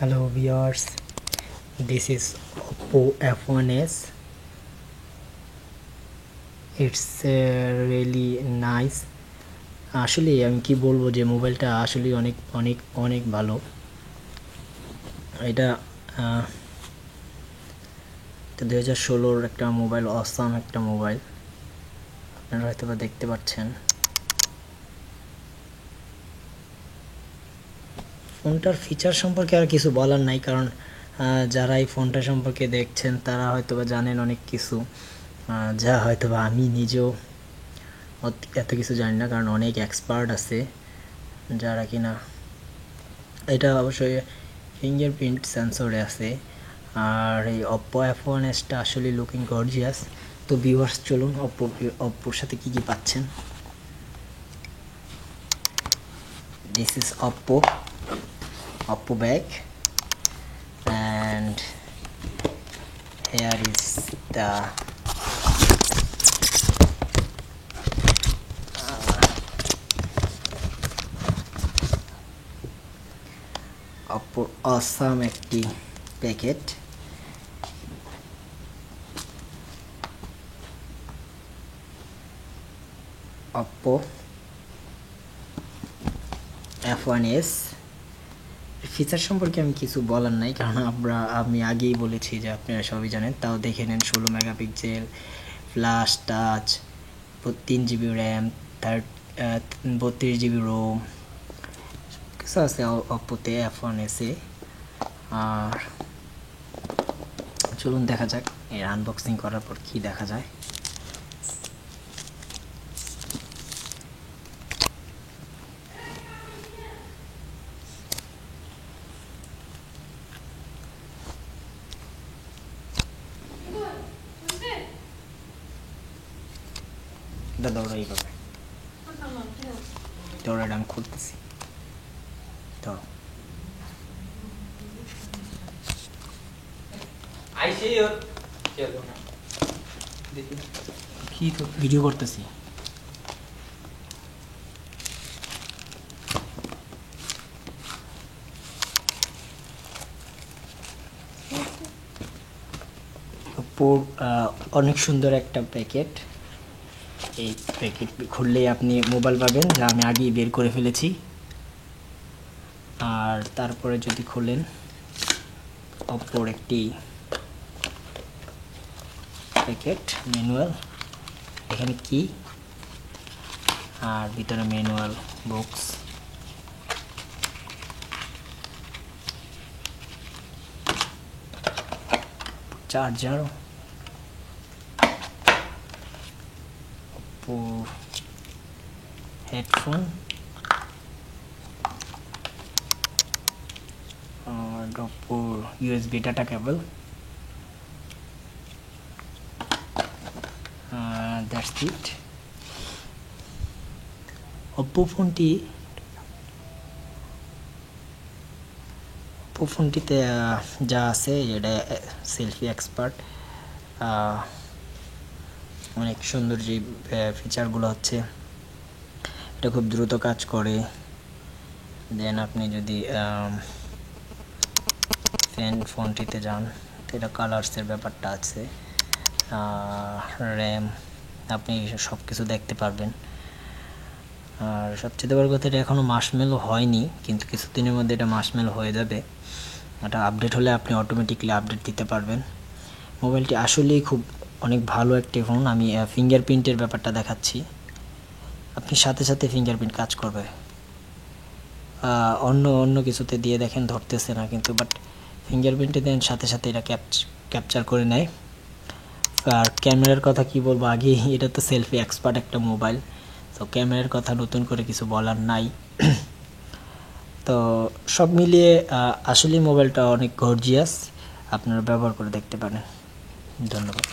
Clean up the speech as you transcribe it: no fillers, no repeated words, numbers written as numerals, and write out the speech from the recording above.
Hello viewers, this is Oppo F1s. It's really nice. আসলে আমি কি বলবো যে মোবাইলটা আসলে অনেক অনেক অনেক ভালো। এটা 2016-র একটা মোবাইল, অসাম একটা মোবাইল। আপনারা হয়তো বা দেখতে পাচ্ছেন। ফোনটার ফিচার সম্পর্কে আর কিছু বলার নাই, কারণ যারা এই ফোনটা সম্পর্কে দেখছেন তারা হয়তো বা জানেন অনেক কিছু, যা হয়তো বা আমি নিজেও এত কিছু জানি না, কারণ অনেক এক্সপার্ট আছে যারা কিনা। এটা অবশ্যই ফিঙ্গারপ্রিন্ট সেন্সরে আছে। আর এই Oppo F1sটা আসলে লুকিং গর্জিয়াস। তো ভিউয়ার্স চলুন অপ্পোর সাথে কি কি পাচ্ছেন। This is Oppo bag, and here is the Oppo awesome একটি প্যাকেট। Oppo F1s ফিচার সম্পর্কে আমি কিছু বলার নাই, কারণ আমি আগেই বলেছি যে আপনারা সবই জানেন। তাও দেখে নেন, 16 megapixel, flash touch, 3 GB RAM, 32 GB ROM, কিছু আছে অপ্পোতে F1s-এ। আর চলুন দেখা যাক এর আনবক্সিং করার পর কি দেখা যায়। দৌড়া এইভাবে দৌড়াটা আমি খুলতেছি। ধরো কি ভিডিও করতেছি। অনেক সুন্দর একটা প্যাকেট। এই প্যাকেট খুললেই আপনি মোবাইল পাবেন, যা আমি আগেই বের করে ফেলেছি। আর তারপরে যদি খোলেন, অপ্পোর একটি প্যাকেট, ম্যানুয়াল, এখানে কি, আর ভিতরে manual box. Charger, Oppo headphone, আর Oppo USB data cable. That's it. Oppo ফোনটিতে যা আছে, এটা সেলফি এক্সপার্ট। অনেক সুন্দর যে ফিচারগুলো হচ্ছে, এটা খুব দ্রুত কাজ করে। দেন আপনি যদি ফোনটিতে যান, এটা কালার্সের ব্যাপারটা আছে। র্যাম, আপনি সব কিছু দেখতে পারবেন। আর সবচেয়ে বড় কথা, এটা এখনও মার্শমেলো হয়নি, কিন্তু কিছুদিনের মধ্যে এটা মার্শমেলো হয়ে যাবে। এটা আপডেট হলে আপনি অটোমেটিকলি আপডেট দিতে পারবেন। মোবাইলটি আসলেই খুব অনেক ভালো একটি ফোন। আমি ফিঙ্গারপ্রিন্টের ব্যাপারটা দেখাচ্ছি, আপনি সাথে সাথে ফিঙ্গারপ্রিন্ট কাজ করবে। অন্য কিছুতে দিয়ে দেখেন ধরতেছে না, কিন্তু বাট ফিঙ্গারপ্রিন্টে দেন সাথে সাথে এটা ক্যাপচার করে নেয়। আর ক্যামেরার কথা কি বলবো, আগে এটা তো সেলফি এক্সপার্ট একটা মোবাইল, তো ক্যামেরার কথা নতুন করে কিছু বলার নাই। তো সব মিলিয়ে আসলে মোবাইলটা অনেক গর্জিয়াস, আপনারা ব্যবহার করে দেখতে পারেন। ধন্যবাদ।